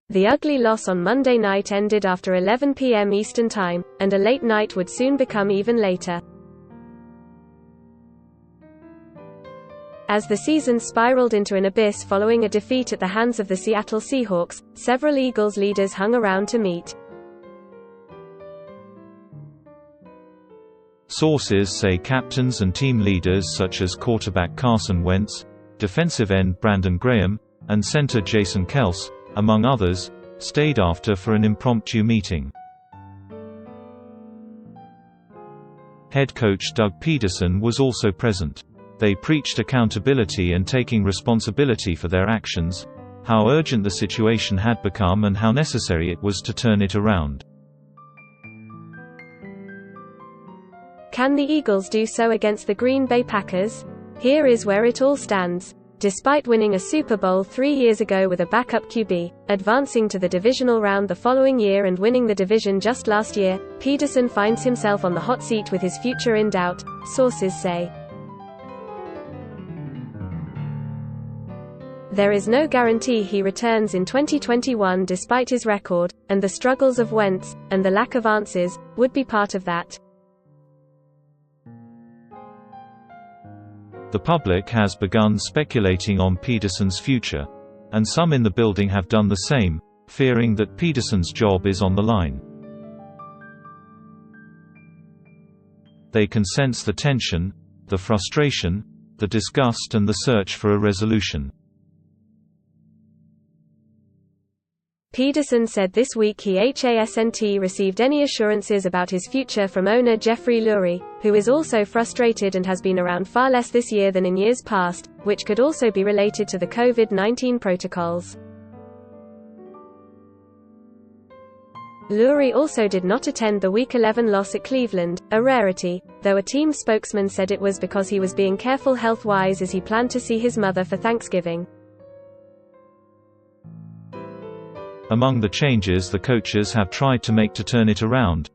The ugly loss on Monday night ended after 11 p.m. Eastern Time, and a late night would soon become even later. As the season spiraled into an abyss following a defeat at the hands of the Seattle Seahawks, several Eagles leaders hung around to meet. Sources say captains and team leaders such as quarterback Carson Wentz, defensive end Brandon Graham, and center Jason Kelce, among others, stayed after for an impromptu meeting. Head coach Doug Pederson was also present. They preached accountability and taking responsibility for their actions, how urgent the situation had become and how necessary it was to turn it around. Can the Eagles do so against the Green Bay Packers? Here is where it all stands. Despite winning a Super Bowl 3 years ago with a backup QB, advancing to the divisional round the following year and winning the division just last year, Pederson finds himself on the hot seat with his future in doubt, sources say. There is no guarantee he returns in 2021 despite his record, and the struggles of Wentz, and the lack of answers, would be part of that. The public has begun speculating on Pederson's future, and some in the building have done the same, fearing that Pederson's job is on the line. They can sense the tension, the frustration, the disgust and the search for a resolution. Pederson said this week he hasn't received any assurances about his future from owner Jeffrey Lurie, who is also frustrated and has been around far less this year than in years past, which could also be related to the COVID-19 protocols. Lurie also did not attend the Week 11 loss at Cleveland, a rarity, though a team spokesman said it was because he was being careful health-wise as he planned to see his mother for Thanksgiving. Among the changes the coaches have tried to make to turn it around,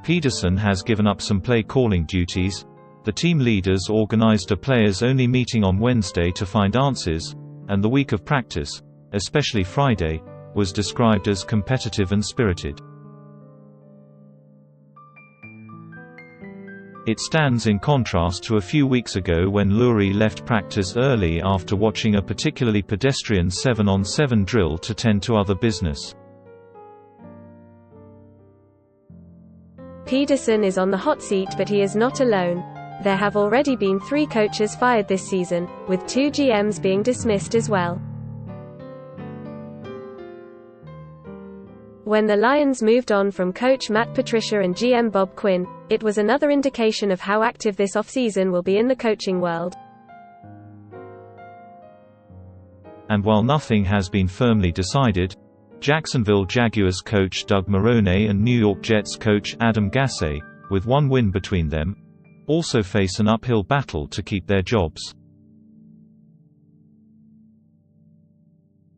Pederson has given up some play-calling duties. The team leaders organized a players-only meeting on Wednesday to find answers, and the week of practice, especially Friday, was described as competitive and spirited. It stands in contrast to a few weeks ago when Lurie left practice early after watching a particularly pedestrian 7-on-7 drill to tend to other business. Pederson is on the hot seat, but he is not alone. There have already been 3 coaches fired this season, with 2 GMs being dismissed as well. When the Lions moved on from coach Matt Patricia and GM Bob Quinn, it was another indication of how active this offseason will be in the coaching world. And while nothing has been firmly decided, Jacksonville Jaguars coach Doug Marrone and New York Jets coach Adam Gase, with 1 win between them, also face an uphill battle to keep their jobs.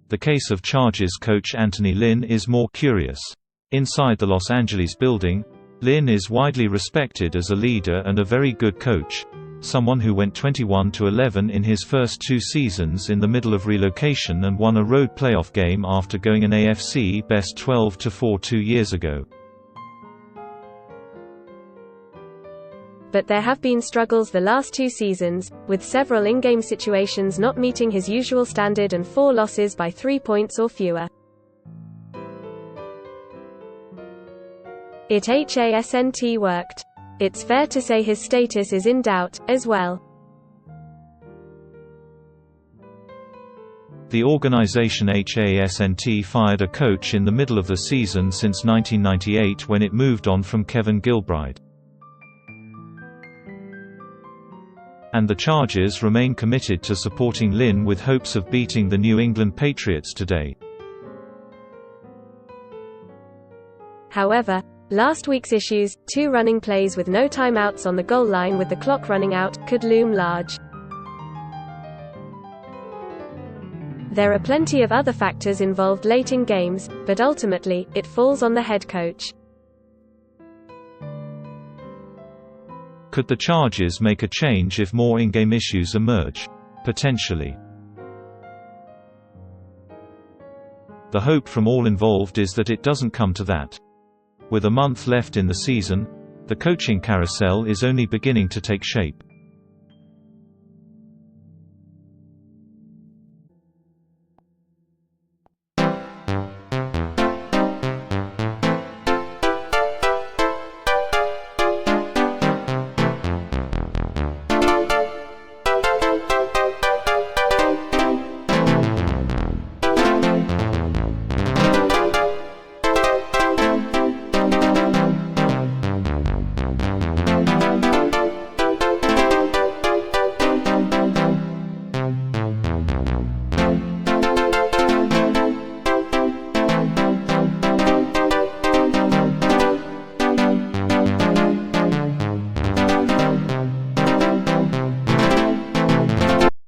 The case of Chargers coach Anthony Lynn is more curious. Inside the Los Angeles building, Lynn is widely respected as a leader and a very good coach, someone who went 21-11 in his first 2 seasons in the middle of relocation and won a road playoff game after going an AFC Best 12-4 2 years ago. But there have been struggles the last 2 seasons, with several in-game situations not meeting his usual standard and 4 losses by 3 points or fewer. It hasn't worked. It's fair to say his status is in doubt, as well. The organization hasn't fired a coach in the middle of the season since 1998 when it moved on from Kevin Gilbride. And the Chargers remain committed to supporting Lynn with hopes of beating the New England Patriots today. However, last week's issues, 2 running plays with no timeouts on the goal line with the clock running out, could loom large. There are plenty of other factors involved late in games, but ultimately, it falls on the head coach. Could the Chargers make a change if more in-game issues emerge? Potentially. The hope from all involved is that it doesn't come to that. With a month left in the season, the coaching carousel is only beginning to take shape.